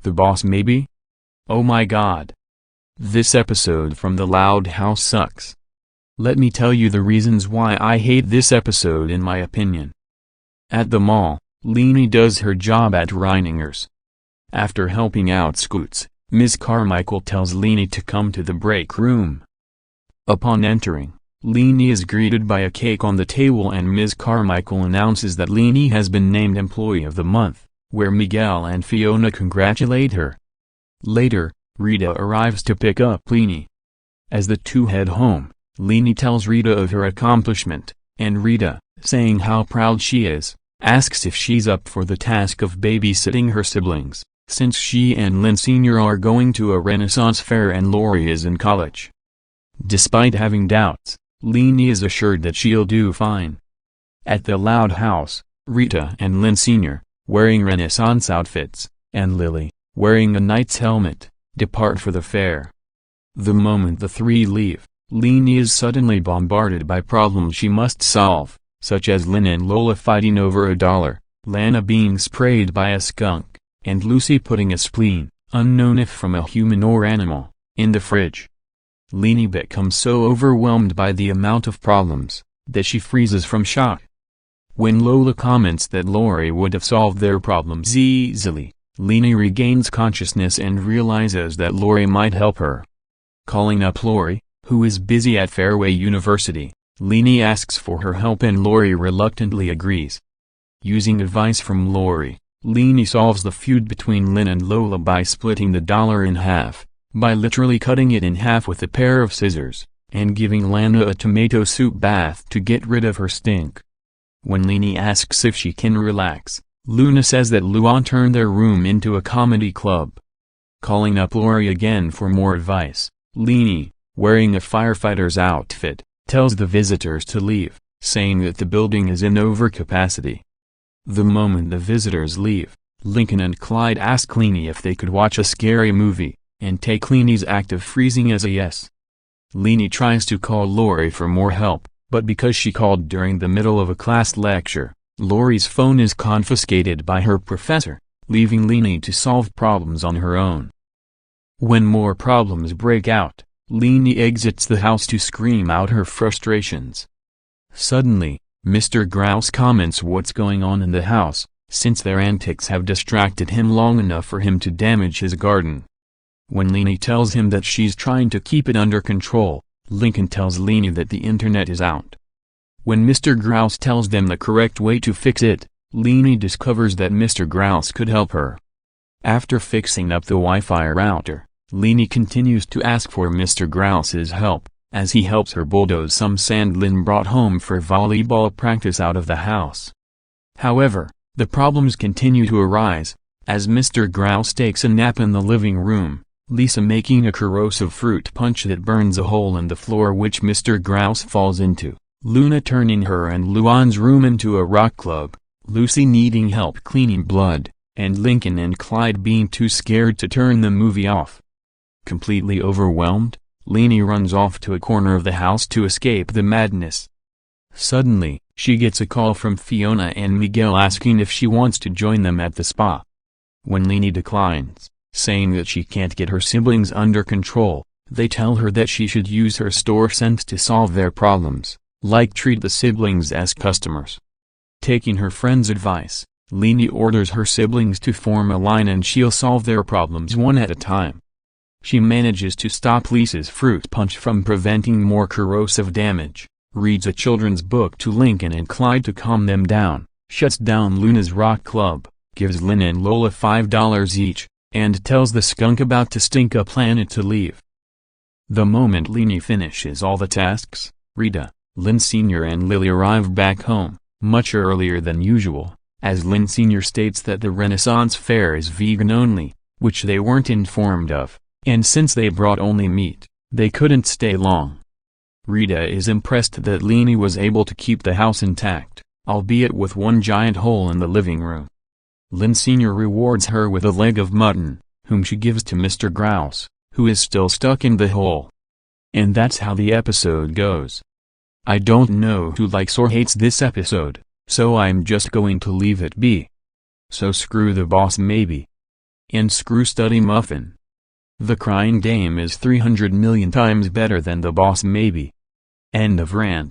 The boss maybe? Oh my god. This episode from the Loud House sucks. Let me tell you the reasons why I hate this episode in my opinion. At the mall, Leni does her job at Reininger's. After helping out Scoots, Ms. Carmichael tells Leni to come to the break room. Upon entering, Leni is greeted by a cake on the table and Ms. Carmichael announces that Leni has been named Employee of the Month, where Miguel and Fiona congratulate her. Later, Rita arrives to pick up Leni. As the two head home, Leni tells Rita of her accomplishment, and Rita, saying how proud she is, asks if she's up for the task of babysitting her siblings, since she and Lynn Sr. are going to a Renaissance fair and Lori is in college. Despite having doubts, Leni is assured that she'll do fine. At the Loud House, Rita and Lynn Sr., wearing Renaissance outfits, and Lily, wearing a knight's helmet, depart for the fair. The moment the three leave, Leni is suddenly bombarded by problems she must solve, such as Lynn and Lola fighting over $1, Lana being sprayed by a skunk, and Lucy putting a spleen, unknown if from a human or animal, in the fridge. Leni becomes so overwhelmed by the amount of problems, that she freezes from shock. When Lola comments that Lori would have solved their problems easily, Leni regains consciousness and realizes that Lori might help her. Calling up Lori, who is busy at Fairway University, Leni asks for her help and Lori reluctantly agrees. Using advice from Lori, Leni solves the feud between Lynn and Lola by splitting the dollar in half, by literally cutting it in half with a pair of scissors, and giving Lana a tomato soup bath to get rid of her stink. When Leni asks if she can relax, Luna says that Luan turned their room into a comedy club. Calling up Lori again for more advice, Leni, wearing a firefighter's outfit, tells the visitors to leave, saying that the building is in overcapacity. The moment the visitors leave, Lincoln and Clyde ask Leni if they could watch a scary movie, and take Leni's act of freezing as a yes. Leni tries to call Lori for more help, but because she called during the middle of a class lecture, Lori's phone is confiscated by her professor, leaving Leni to solve problems on her own. When more problems break out, Leni exits the house to scream out her frustrations. Suddenly, Mr. Grouse comments what's going on in the house, since their antics have distracted him long enough for him to damage his garden. When Leni tells him that she's trying to keep it under control, Lincoln tells Leni that the internet is out. When Mr. Grouse tells them the correct way to fix it, Leni discovers that Mr. Grouse could help her. After fixing up the Wi-Fi router, Leni continues to ask for Mr. Grouse's help, as he helps her bulldoze some sand Lynn brought home for volleyball practice out of the house. However, the problems continue to arise, as Mr. Grouse takes a nap in the living room, Lisa making a corrosive fruit punch that burns a hole in the floor which Mr. Grouse falls into, Luna turning her and Luan's room into a rock club, Lucy needing help cleaning blood, and Lincoln and Clyde being too scared to turn the movie off. Completely overwhelmed, Leni runs off to a corner of the house to escape the madness. Suddenly, she gets a call from Fiona and Miguel asking if she wants to join them at the spa. When Leni declines, saying that she can't get her siblings under control, they tell her that she should use her store sense to solve their problems, like treat the siblings as customers. Taking her friend's advice, Leni orders her siblings to form a line and she'll solve their problems one at a time. She manages to stop Lisa's fruit punch from preventing more corrosive damage, reads a children's book to Lincoln and Clyde to calm them down, shuts down Luna's rock club, gives Lynn and Lola $5 each, and tells the skunk about to stink a planet to leave. The moment Leni finishes all the tasks, Rita, Lynn Sr. and Lily arrive back home, much earlier than usual, as Lynn Sr. states that the Renaissance Fair is vegan only, which they weren't informed of, and since they brought only meat, they couldn't stay long. Rita is impressed that Leni was able to keep the house intact, albeit with one giant hole in the living room. Lynn Sr. rewards her with a leg of mutton, whom she gives to Mr. Grouse, who is still stuck in the hole. And that's how the episode goes. I don't know who likes or hates this episode, so I'm just going to leave it be. So screw the boss maybe. And screw study muffin. The crying dame is 300 million times better than the boss maybe. End of rant.